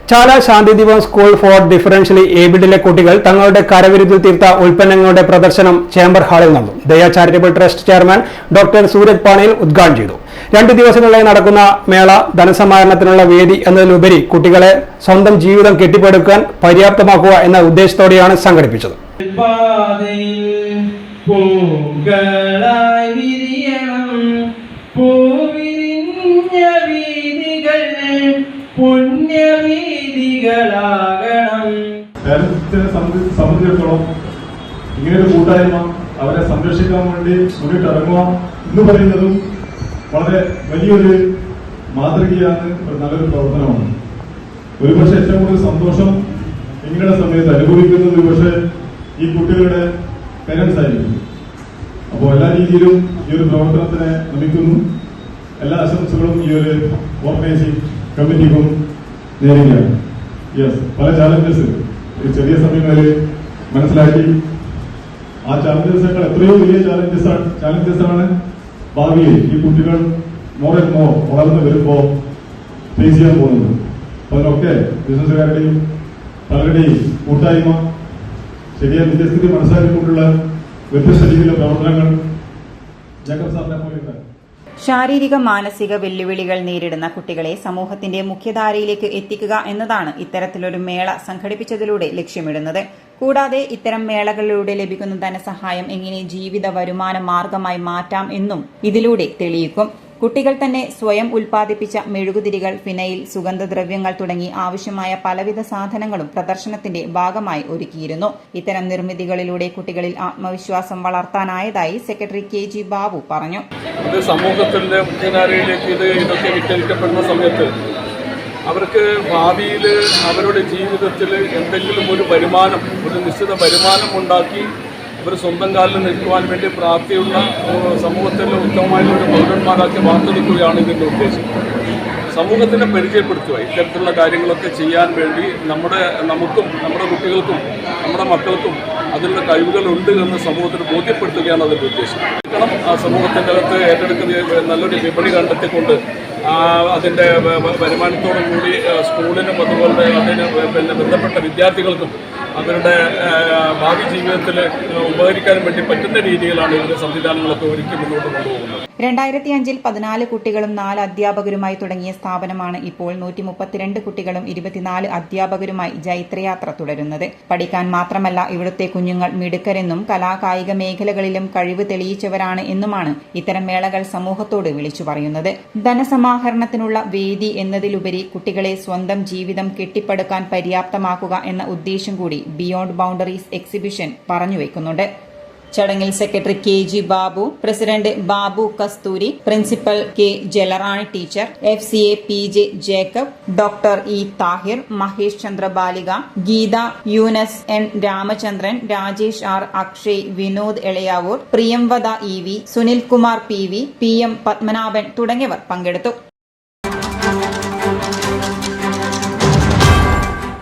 Chala Shanthideepam school for differentially ഏബിൾഡിലെ കുട്ടികൾ തങ്ങളുടെ കരവിരുതിൽ തീർത്ത ഉൽപ്പന്നങ്ങളുടെ പ്രദർശനം ചേംബർ ഹാളിൽ നടന്നു. Daya charitable trust chairman doctor Sooraj Panayil ഉദ്ഘാടനം ചെയ്തു. 2 ദിവസങ്ങളിലായി നടക്കുന്ന മേള ധനസമാഹരണത്തിനുള്ള വേദി എന്നതിലുപരി കുട്ടികളെ സ്വന്തം ജീവിതം കെട്ടിപ്പടുക്കാൻ പര്യാപ്തമാക്കുക എന്ന ഉദ്ദേശത്തോടെയാണ് സംഘടിപ്പിച്ചത്. സംബന്ധിച്ചിടത്തോളം ഇങ്ങനെയൊരു കൂട്ടായ്മ അവരെ സംരക്ഷിക്കാൻ വേണ്ടി മുന്നിട്ടിറങ്ങുക എന്ന് പറയുന്നതും വളരെ വലിയൊരു മാതൃകയാണ്, നല്ലൊരു പ്രവർത്തനമാണ്. ഒരുപക്ഷെ ഏറ്റവും കൂടുതൽ സന്തോഷം ഇങ്ങനെയുള്ള സമയത്ത് അനുഭവിക്കുന്നത് ഒരുപക്ഷെ ഈ കുട്ടികളുടെ പേരൻസ് ആയിരിക്കും. അപ്പോൾ എല്ലാ രീതിയിലും ഈ ഒരു പ്രവർത്തനത്തിനെ നമിക്കുന്നു. എല്ലാ ആശംസകളും ഈ ഒരു ഓർഗനൈസിംഗ് കമ്മിറ്റിക്കും നേരുകയാണ്. പല ചാലഞ്ചസ് ചെറിയ സമയങ്ങളിൽ മനസ്സിലാക്കി ആ ചാലഞ്ചസുകൾ എത്രയോ വലിയ ചാലഞ്ചസ് ആണ് ഭാവിയിൽ ഈ കുട്ടികൾ മോർ ആൻഡ് മോർ വളർന്നു വരുമ്പോൾ ഫേസ് ചെയ്യാൻ പോകുന്നത്. അപ്പൊ അതിനൊക്കെ ബിസിനസ്സുകാരുടെയും പലരുടെയും കൂട്ടായ്മ ശരിയായ നിജസ്ഥിതി മനസ്സിലാക്കിക്കൊണ്ടുള്ള വ്യത്യസ്ത രീതിയിലുള്ള പ്രവർത്തനങ്ങൾ ജേക്കബ് സാറിനെ പോലെ ശാരീരിക മാനസിക വെല്ലുവിളികൾ നേരിടുന്ന കുട്ടികളെ സമൂഹത്തിന്റെ മുഖ്യധാരയിലേക്ക് എത്തിക്കുക എന്നതാണ് ഇത്തരത്തിലൊരു മേള സംഘടിപ്പിച്ചതിലൂടെ ലക്ഷ്യമിടുന്നത്. കൂടാതെ ഇത്തരം മേളകളിലൂടെ ലഭിക്കുന്ന ധനസഹായം എങ്ങനെ ജീവിത വരുമാന മാർഗമായി മാറ്റാം എന്നും ഇതിലൂടെ തെളിയിക്കും. കുട്ടികൾ തന്നെ സ്വയം ഉൽപ്പാദിപ്പിച്ച മെഴുകുതിരികൾ, ഫിനൈൽ, സുഗന്ധദ്രവ്യങ്ങൾ തുടങ്ങി ആവശ്യമായ പലവിധ സാധനങ്ങളും പ്രദർശനത്തിന്റെ ഭാഗമായി ഒരുക്കിയിരുന്നു. ഇത്തരം നിർമ്മിതികളിലൂടെ കുട്ടികളിൽ ആത്മവിശ്വാസം വളർത്താനായതായി സെക്രട്ടറി KG ബാബു പറഞ്ഞു. സമൂഹത്തിന്റെ മുഖ്യധാരയിലേക്ക് ഇതൊക്കെ വിറ്റഴിക്കപ്പെടുന്ന സമയത്ത് അവർക്ക് ഭാവിയിൽ അവരുടെ ജീവിതത്തിൽ എന്തെങ്കിലും ഒരു നിശ്ചിത വരുമാനം ഉണ്ടാക്കി അവർ സ്വന്തം കാലിൽ നിൽക്കുവാൻ വേണ്ടി പ്രാപ്തിയുള്ള സമൂഹത്തിൽ ഉത്തമമായിട്ടുള്ള പൗരന്മാരാക്കി വാർത്തെടുക്കുകയാണ് ഇതിൻ്റെ ഉദ്ദേശം. സമൂഹത്തിനെ പരിചയപ്പെടുത്തുക, ഇത്തരത്തിലുള്ള കാര്യങ്ങളൊക്കെ ചെയ്യാൻ വേണ്ടി നമുക്കും നമ്മുടെ കുട്ടികൾക്കും നമ്മുടെ മക്കൾക്കും അതിനുള്ള കഴിവുകളുണ്ട് എന്ന് സമൂഹത്തിന് ബോധ്യപ്പെടുത്തുകയാണ് അതിൻ്റെ ഉദ്ദേശം. സമൂഹത്തിൻ്റെ അകത്ത് ഏറ്റെടുക്കുന്ന നല്ലൊരു വിപണി കണ്ടെത്തിക്കൊണ്ട് അതിൻ്റെ വരുമാനത്തോടു കൂടി സ്കൂളിനും അതുപോലെ അതിന് ബന്ധപ്പെട്ട വിദ്യാർത്ഥികൾക്കും അവരുടെ ഭാവി ജീവിതത്തിൽ ഉപകരിക്കാൻ വേണ്ടി പറ്റുന്ന രീതിയിലാണ് ഇതിന്റെ സംവിധാനങ്ങളൊക്കെ ഒരുക്കി മുന്നോട്ട് കൊണ്ടുപോകുന്നത്. 2005 14 കുട്ടികളും 4 അധ്യാപകരുമായി തുടങ്ങിയ സ്ഥാപനമാണ് ഇപ്പോൾ 132 കുട്ടികളും 24 അധ്യാപകരുമായി ജൈത്രയാത്ര തുടരുന്നത്. പഠിക്കാൻ മാത്രമല്ല ഇവിടുത്തെ കുഞ്ഞുങ്ങൾ മിടുക്കരെന്നും കലാകായിക മേഖലകളിലും കഴിവ് തെളിയിച്ചവരാണ് എന്നുമാണ് ഇത്തരം മേളകൾ സമൂഹത്തോട് വിളിച്ചു പറയുന്നത്. ധനസമാഹരണത്തിനുള്ള വേദി എന്നതിലുപരി കുട്ടികളെ സ്വന്തം ജീവിതം കെട്ടിപ്പടുക്കാൻ പര്യാപ്തമാക്കുക എന്ന ഉദ്ദേശം കൂടി ബിയോണ്ട് ബൗണ്ടറീസ് എക്സിബിഷൻ പറഞ്ഞുവെക്കുന്നുണ്ട്. ചടങ്ങിൽ secretary KG Babu, president Babu Kasthuri, principal K Jalarani teacher, FCA PJ Jacob, doctor E Thahir, Mahesh Chandra Balika, Geetha, Yunus N Ramachandran, Rajesh R, Akshay, Vinod Elayavoor, Priyamvada EV, Sunilkumar PV, PM Padmanabhan തുടങ്ങിയവർ പങ്കെടുത്തു.